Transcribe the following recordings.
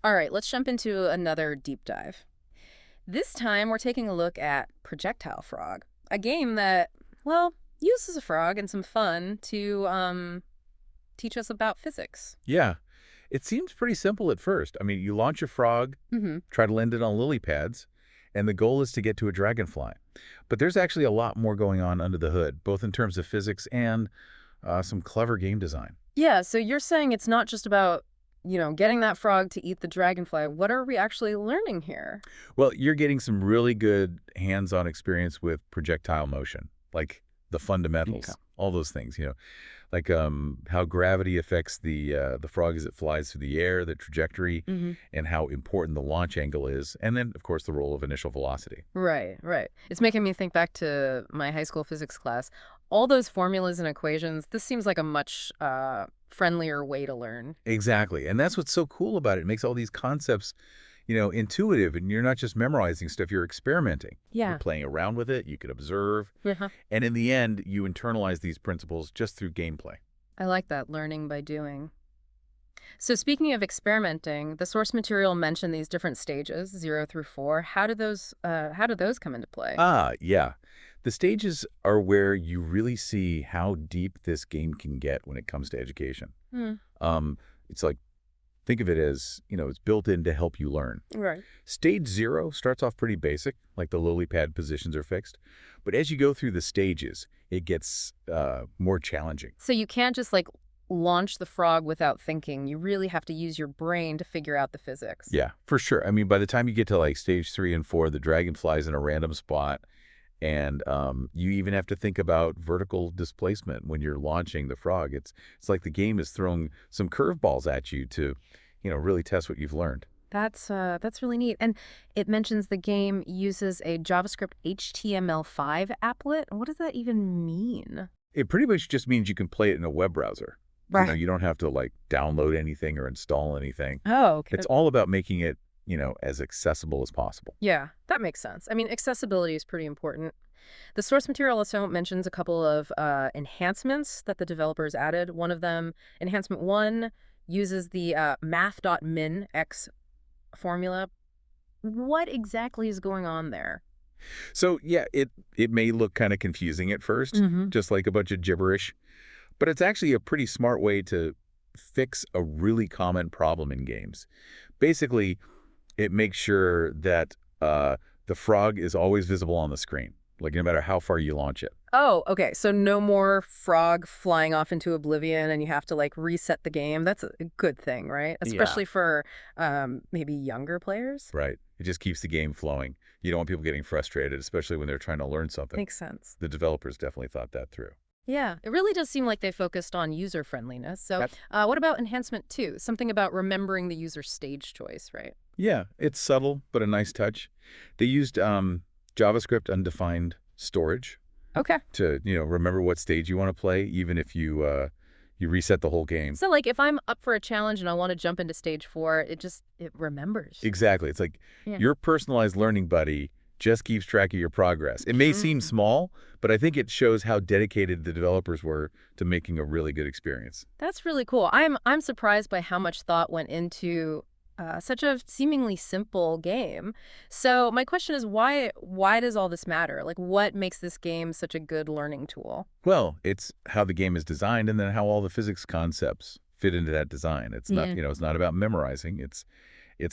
All right, let's jump into another deep dive. This time, we're taking a look at Projectile Frog, a game that, well, uses a frog and some fun to teach us about physics. Yeah, it seems pretty simple at first. I mean, you launch a frog, Mm-hmm. try to land it on lily pads, and the goal is to get to a dragonfly. But there's actually a lot more going on under the hood, both in terms of physics and some clever game design. Yeah, so you're saying it's not just about, getting that frog to eat the dragonfly. What are we actually learning here? Well, you're getting some really good hands-on experience with projectile motion, like the Okay. fundamentals, all those things, like how gravity affects the frog as it flies through the air, the trajectory, Mm-hmm. and how important the launch angle is, and then, of course, the role of initial velocity. Right, right. It's making me think back to my high school physics class. All those formulas and equations, this seems like a much friendlier way to learn. Exactly. And that's what's so cool about it. It makes all these concepts, intuitive, and you're not just memorizing stuff, you're experimenting. You're Yeah. playing around with it, you can observe, Uh-huh. and in the end, you internalize these principles just through gameplay. I like that, learning by doing. So speaking of experimenting, the source material mentioned these different stages, 0 through 4. How do those come into play? Ah, yeah. The stages are where you really see how deep this game can get when it comes to education. Hmm. It's like, think of it as, it's built in to help you learn. Right. Stage 0 starts off pretty basic, like the lily pad positions are fixed. But as you go through the stages, it gets more challenging. So you can't just like launch the frog without thinking. You really have to use your brain to figure out the physics. Yeah, for sure. I mean, by the time you get to like stage 3 and 4, the dragonfly's in a random spot. And you even have to think about vertical displacement when you're launching the frog. It's like the game is throwing some curveballs at you to, really test what you've learned. That's really neat. And it mentions the game uses a JavaScript HTML5 applet. What does that even mean? It pretty much just means you can play it in a web browser. Right. You don't have to like download anything or install anything. Oh, okay. It's all about making it, as accessible as possible. Yeah, that makes sense. I mean, accessibility is pretty important. The source material also mentions a couple of enhancements that the developers added. One of them, enhancement one, uses the Math.min X formula. What exactly is going on there? So yeah, it may look kind of confusing at first, Mm-hmm. just like a bunch of gibberish, but it's actually a pretty smart way to fix a really common problem in games. Basically, it makes sure that the frog is always visible on the screen, like no matter how far you launch it. Oh, okay. So no more frog flying off into oblivion and you have to like reset the game. That's a good thing, right? Yeah. Especially for maybe younger players. Right. It just keeps the game flowing. You don't want people getting frustrated, especially when they're trying to learn something. Makes sense. The developers definitely thought that through. Yeah, it really does seem like they focused on user friendliness. So, Yep. what about enhancement two? Something about remembering the user stage choice, right? Yeah, it's subtle, but a nice touch. They used JavaScript undefined storage Okay. to, remember what stage you want to play, even if you reset the whole game. So, like, if I'm up for a challenge and I want to jump into stage 4, it remembers. Exactly. It's like Yeah. your personalized learning buddy just keeps track of your progress. It may seem Mm. small, but I think it shows how dedicated the developers were to making a really good experience. That's really cool. I'm surprised by how much thought went into such a seemingly simple game. So my question is, why does all this matter? Like, what makes this game such a good learning tool? Well, it's how the game is designed and then how all the physics concepts fit into that design. It's not, Yeah. it's not about memorizing. It's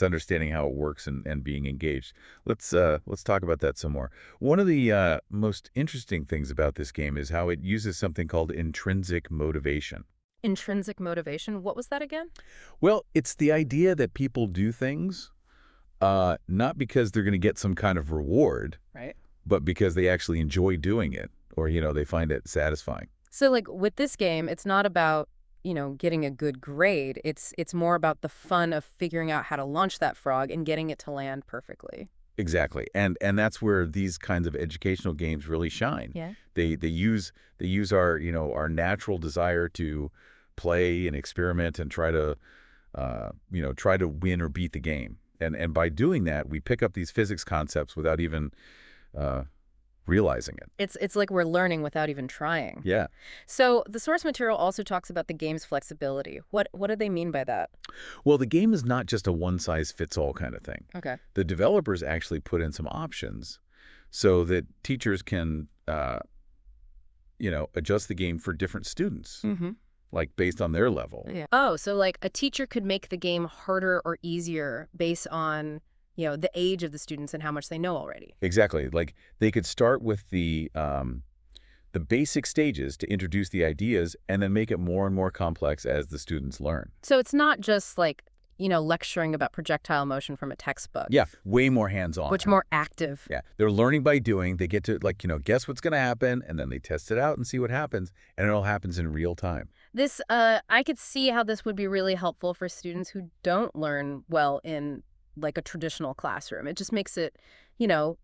understanding how it works and being engaged. Let's talk about that some more. One of the most interesting things about this game is how it uses something called intrinsic motivation. Intrinsic motivation. What was that again? Well, it's the idea that people do things not because they're going to get some kind of reward, Right. but because they actually enjoy doing it or, they find it satisfying. So like with this game, it's not about, getting a good grade. It's more about the fun of figuring out how to launch that frog and getting it to land perfectly. Exactly. And that's where these kinds of educational games really shine. Yeah. They use our, our natural desire to play and experiment and try to win or beat the game. And by doing that, we pick up these physics concepts without even uh, realizing it. It's like we're learning without even trying. Yeah. So the source material also talks about the game's flexibility. What do they mean by that? Well, the game is not just a one-size-fits-all kind of thing. Okay. The developers actually put in some options so that teachers can, adjust the game for different students, Mm-hmm. like based on their level. Yeah. Oh, so like a teacher could make the game harder or easier based on, the age of the students and how much they know already. Exactly. Like they could start with the basic stages to introduce the ideas and then make it more and more complex as the students learn. So it's not just like, lecturing about projectile motion from a textbook. Yeah, way more hands-on. Much more active. Yeah, they're learning by doing. They get to, guess what's going to happen, and then they test it out and see what happens, and it all happens in real time. This, I could see how this would be really helpful for students who don't learn well in like a traditional classroom. It just makes it,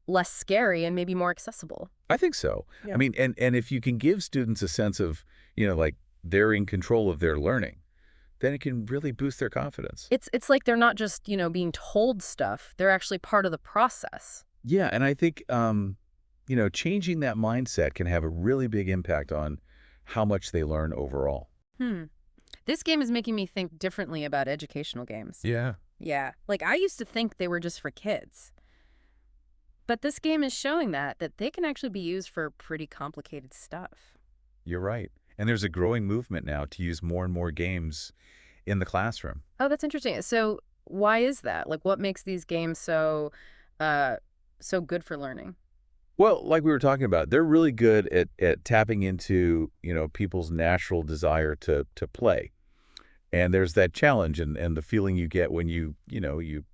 less scary and maybe more accessible. I think so. Yeah. I mean, and if you can give students a sense of, they're in control of their learning, then it can really boost their confidence. It's like they're not just, being told stuff. They're actually part of the process. Yeah, and I think, changing that mindset can have a really big impact on how much they learn overall. This game is making me think differently about educational games. Yeah. Yeah. Like I used to think they were just for kids. But this game is showing that they can actually be used for pretty complicated stuff. You're right. And there's a growing movement now to use more and more games in the classroom. Oh, that's interesting. So why is that? Like what makes these games so good for learning? Well, like we were talking about, they're really good at tapping into, people's natural desire to play. And there's that challenge and the feeling you get when you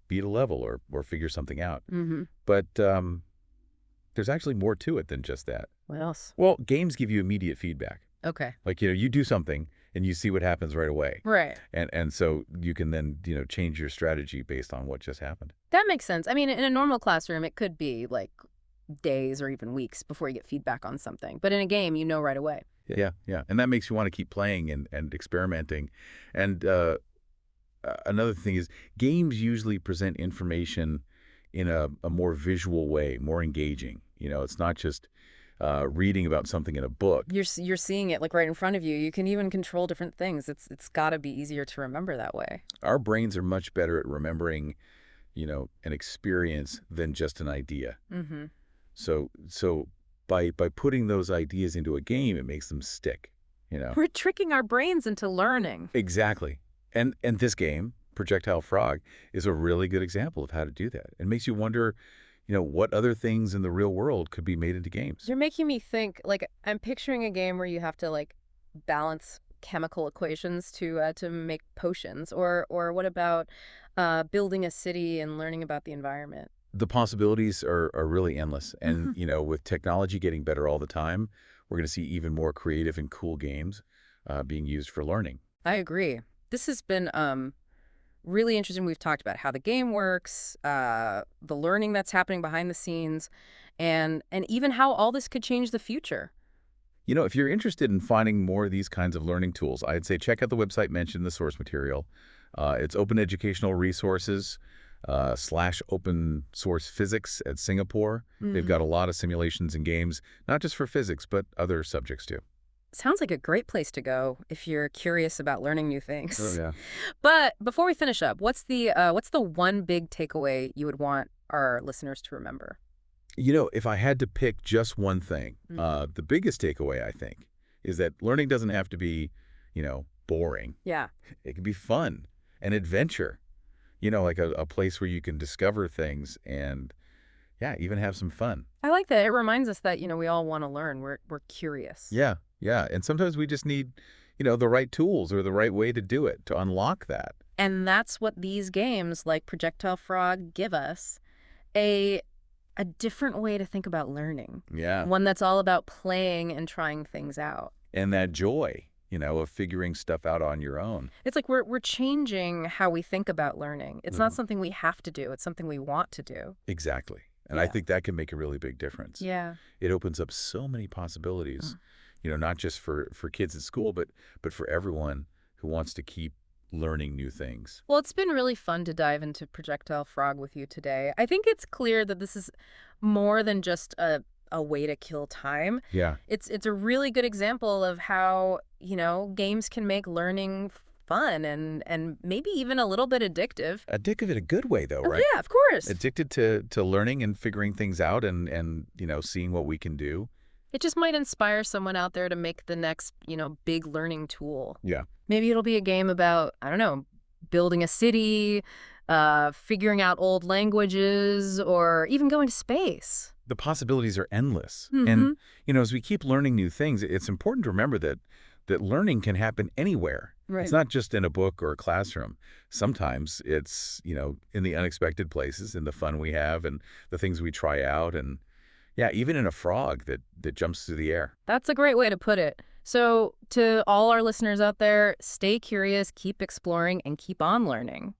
beat a level or figure something out. Mm-hmm. But there's actually more to it than just that. What else? Well, games give you immediate feedback. Okay. Like, you do something and you see what happens right away. Right. And so you can then, change your strategy based on what just happened. That makes sense. I mean, in a normal classroom, it could be like days or even weeks before you get feedback on something. But in a game, you know right away. Yeah, yeah. And that makes you want to keep playing and experimenting. And another thing is games usually present information in a more visual way, more engaging. It's not just reading about something in a book. You're seeing it like right in front of you. You can even control different things. It's got to be easier to remember that way. Our brains are much better at remembering, an experience than just an idea. Mm-hmm. So by putting those ideas into a game, it makes them stick, We're tricking our brains into learning. Exactly. And this game, Projectile Frog, is a really good example of how to do that. It makes you wonder, what other things in the real world could be made into games. You're making me think, like, I'm picturing a game where you have to, like, balance chemical equations to make potions. Or what about building a city and learning about the environment? The possibilities are really endless. And, with technology getting better all the time, we're going to see even more creative and cool games being used for learning. I agree. This has been really interesting. We've talked about how the game works, the learning that's happening behind the scenes, and even how all this could change the future. If you're interested in finding more of these kinds of learning tools, I'd say check out the website mentioned in the source material. It's Open Educational Resources / open source physics at Singapore. They've got a lot of simulations and games, not just for physics, but other subjects too. Sounds like a great place to go if you're curious about learning new things. Oh, yeah. But before we finish up, what's the one big takeaway you would want our listeners to remember? If I had to pick just one thing, the biggest takeaway, I think, is that learning doesn't have to be, boring. Yeah. It can be fun and adventure, like a place where you can discover things and, yeah, even have some fun. I like that. It reminds us that, we all want to learn. We're curious. Yeah, yeah. And sometimes we just need, the right tools or the right way to do it, to unlock that. And that's what these games like Projectile Frog give us, a different way to think about learning. Yeah. One that's all about playing and trying things out. And that joy, of figuring stuff out on your own. It's like we're changing how we think about learning. It's not something we have to do. It's something we want to do. Exactly. And I think that can make a really big difference. Yeah. It opens up so many possibilities, not just for kids at school, but for everyone who wants to keep learning new things. Well, it's been really fun to dive into Projectile Frog with you today. I think it's clear that this is more than just a a way to kill time. Yeah. It's a really good example of how, games can make learning fun and maybe even a little bit addictive. Addictive in a good way, though, Oh, right? yeah, of course. Addicted to learning and figuring things out and seeing what we can do. It just might inspire someone out there to make the next, big learning tool. Yeah. Maybe it'll be a game about, I don't know, building a city, figuring out old languages, or even going to space. The possibilities are endless. Mm-hmm. And, as we keep learning new things, it's important to remember that learning can happen anywhere. It's Right. not just in a book or a classroom. Sometimes it's, in the unexpected places, in the fun we have and the things we try out. And yeah, even in a frog that jumps through the air. That's a great way to put it. So, to all our listeners out there, stay curious, keep exploring, and keep on learning.